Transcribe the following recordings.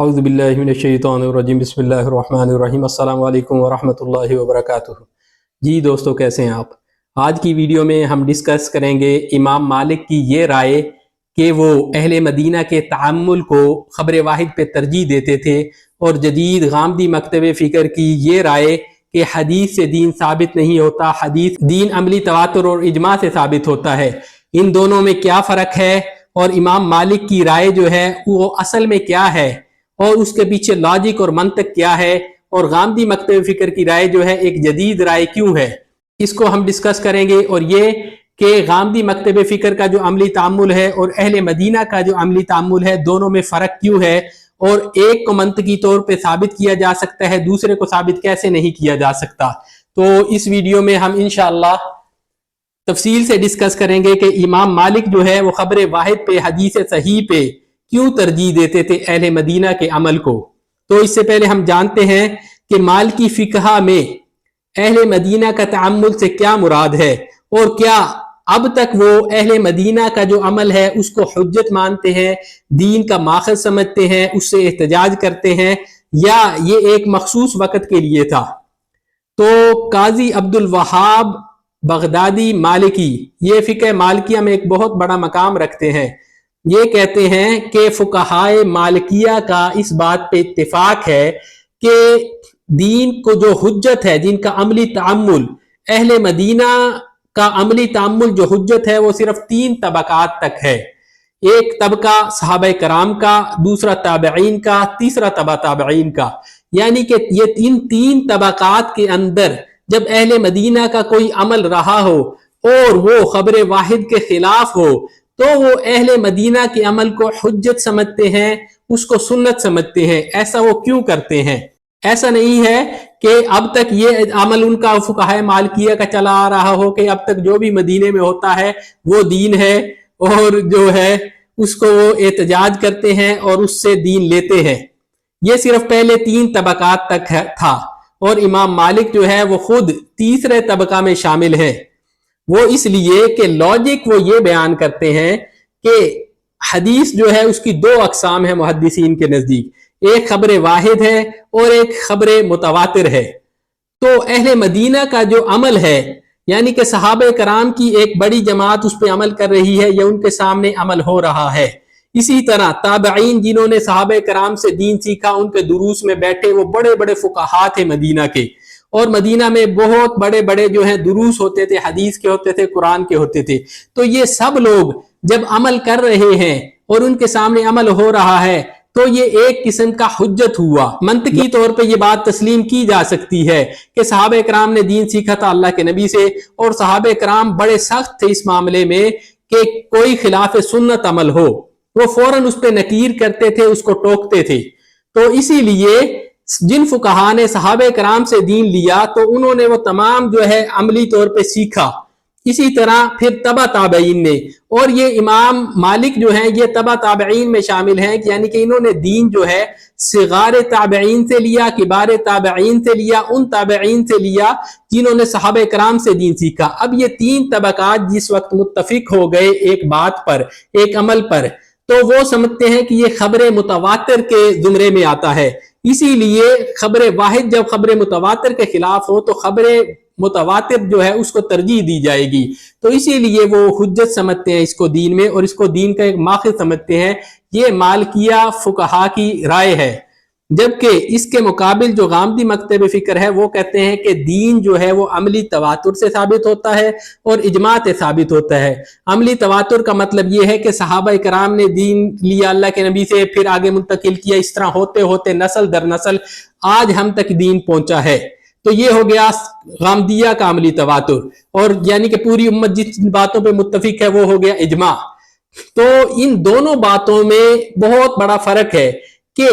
اعوذ باللہ من الشیطان الرجیم بسم اللہ الرحمن الرحیم السلام علیکم ورحمۃ اللہ وبرکاتہ۔ جی دوستو، کیسے ہیں آپ؟ آج کی ویڈیو میں ہم ڈسکس کریں گے امام مالک کی یہ رائے کہ وہ اہل مدینہ کے تعامل کو خبر واحد پہ ترجیح دیتے تھے، اور جدید غامدی مکتب فکر کی یہ رائے کہ حدیث سے دین ثابت نہیں ہوتا، حدیث دین عملی تواتر اور اجماع سے ثابت ہوتا ہے۔ ان دونوں میں کیا فرق ہے، اور امام مالک کی رائے جو ہے وہ اصل میں کیا ہے، اور اس کے پیچھے لاجک اور منطق کیا ہے، اور غامدی مکتب فکر کی رائے جو ہے ایک جدید رائے کیوں ہے، اس کو ہم ڈسکس کریں گے۔ اور یہ کہ غامدی مکتب فکر کا جو عملی تعامل ہے اور اہل مدینہ کا جو عملی تعامل ہے، دونوں میں فرق کیوں ہے، اور ایک کو منطقی طور پہ ثابت کیا جا سکتا ہے، دوسرے کو ثابت کیسے نہیں کیا جا سکتا۔ تو اس ویڈیو میں ہم انشاءاللہ تفصیل سے ڈسکس کریں گے کہ امام مالک جو ہے وہ خبر واحد پہ، حدیث صحیح پہ کیوں ترجیح دیتے تھے اہل مدینہ کے عمل کو۔ تو اس سے پہلے ہم جانتے ہیں کہ مالکی فقہ میں اہل مدینہ کا تعامل سے کیا مراد ہے، اور کیا اب تک وہ اہل مدینہ کا جو عمل ہے اس کو حجت مانتے ہیں، دین کا ماخذ سمجھتے ہیں، اس سے احتجاج کرتے ہیں، یا یہ ایک مخصوص وقت کے لیے تھا۔ تو قاضی عبد الوہاب بغدادی مالکی یہ فقہ مالکیہ میں ایک بہت بڑا مقام رکھتے ہیں۔ یہ کہتے ہیں کہ فقہائے مالکیہ کا اس بات پہ اتفاق ہے کہ دین کو جو حجت ہے، دین کا عملی تعامل، اہل مدینہ کا عملی تعامل جو حجت ہے وہ صرف 3 طبقات تک ہے۔ ایک طبقہ صحابہ کرام کا، دوسرا تابعین کا، تیسرا تبع تابعین کا۔ یعنی کہ یہ 3 طبقات کے اندر جب اہل مدینہ کا کوئی عمل رہا ہو اور وہ خبر واحد کے خلاف ہو، تو وہ اہل مدینہ کے عمل کو حجت سمجھتے ہیں، اس کو سنت سمجھتے ہیں۔ ایسا وہ کیوں کرتے ہیں؟ ایسا نہیں ہے کہ اب تک یہ عمل ان کا فقہائے مالکیہ کا چلا آ رہا ہو کہ اب تک جو بھی مدینے میں ہوتا ہے وہ دین ہے، اور جو ہے اس کو وہ احتجاج کرتے ہیں اور اس سے دین لیتے ہیں۔ یہ صرف پہلے 3 طبقات تک تھا، اور امام مالک جو ہے وہ خود تیسرے طبقہ میں شامل ہے۔ وہ اس لیے کہ لاجک وہ یہ بیان کرتے ہیں کہ حدیث جو ہے اس کی 2 اقسام ہیں محدثین کے نزدیک، ایک خبر واحد ہے اور ایک خبر متواتر ہے۔ تو اہل مدینہ کا جو عمل ہے، یعنی کہ صحابہ کرام کی ایک بڑی جماعت اس پہ عمل کر رہی ہے یا ان کے سامنے عمل ہو رہا ہے۔ اسی طرح تابعین جنہوں نے صحابہ کرام سے دین سیکھا، ان کے دروس میں بیٹھے، وہ بڑے بڑے فقہاء تھے مدینہ کے، اور مدینہ میں بہت بڑے بڑے جو ہیں دروس ہوتے تھے، حدیث کے ہوتے تھے، قرآن کے ہوتے تھے۔ تو یہ سب لوگ جب عمل کر رہے ہیں اور ان کے سامنے عمل ہو رہا ہے، تو یہ ایک قسم کا حجت ہوا۔ منطقی طور پہ یہ بات تسلیم کی جا سکتی ہے کہ صحابہ کرام نے دین سیکھا تھا اللہ کے نبی سے، اور صحابہ کرام بڑے سخت تھے اس معاملے میں کہ کوئی خلاف سنت عمل ہو وہ فوراً اس پہ نکیر کرتے تھے، اس کو ٹوکتے تھے۔ تو اسی لیے جن فقہاء نے صحابہ کرام سے دین لیا تو انہوں نے وہ تمام جو ہے عملی طور پہ سیکھا۔ اسی طرح پھر تبع تابعین نے، اور یہ امام مالک جو ہیں یہ تبع تابعین میں شامل ہیں، یعنی کہ انہوں نے دین جو ہے صغار تابعین سے لیا، کبار تابعین سے لیا، ان تابعین سے لیا جنہوں نے صحابہ کرام سے دین سیکھا۔ اب یہ 3 طبقات جس وقت متفق ہو گئے ایک بات پر، ایک عمل پر، تو وہ سمجھتے ہیں کہ یہ خبر متواتر کے زمرے میں آتا ہے۔ اسی لیے خبر واحد جب خبر متواتر کے خلاف ہو تو خبر متواتر جو ہے اس کو ترجیح دی جائے گی۔ تو اسی لیے وہ حجت سمجھتے ہیں اس کو دین میں، اور اس کو دین کا ایک ماخذ سمجھتے ہیں۔ یہ مالکیہ فقہاء کی رائے ہے۔ جبکہ اس کے مقابل جو غامدی مکتب فکر ہے وہ کہتے ہیں کہ دین جو ہے وہ عملی تواتر سے ثابت ہوتا ہے اور اجماع سے ثابت ہوتا ہے۔ عملی تواتر کا مطلب یہ ہے کہ صحابہ کرام نے دین لیا اللہ کے نبی سے، پھر آگے منتقل کیا، اس طرح ہوتے ہوتے نسل در نسل آج ہم تک دین پہنچا ہے۔ تو یہ ہو گیا غامدیہ کا عملی تواتر، اور یعنی کہ پوری امت جن باتوں پہ متفق ہے وہ ہو گیا اجماع۔ تو ان دونوں باتوں میں بہت بڑا فرق ہے کہ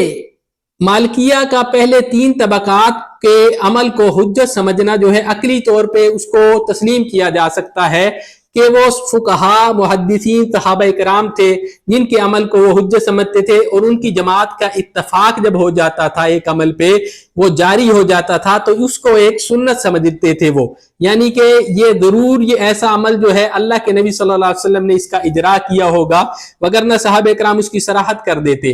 مالکیہ کا پہلے 3 طبقات کے عمل کو حجت سمجھنا جو ہے عقلی طور پہ اس کو تسلیم کیا جا سکتا ہے کہ وہ فقہاء محدثین صحابہ کرام تھے جن کے عمل کو وہ حجت سمجھتے تھے، اور ان کی جماعت کا اتفاق جب ہو جاتا تھا ایک عمل پہ، وہ جاری ہو جاتا تھا، تو اس کو ایک سنت سمجھتے تھے وہ، یعنی کہ یہ ضرور یہ ایسا عمل جو ہے اللہ کے نبی صلی اللہ علیہ وسلم نے اس کا اجرا کیا ہوگا، وگرنہ صحابہ کرام اس کی صراحت کر دیتے۔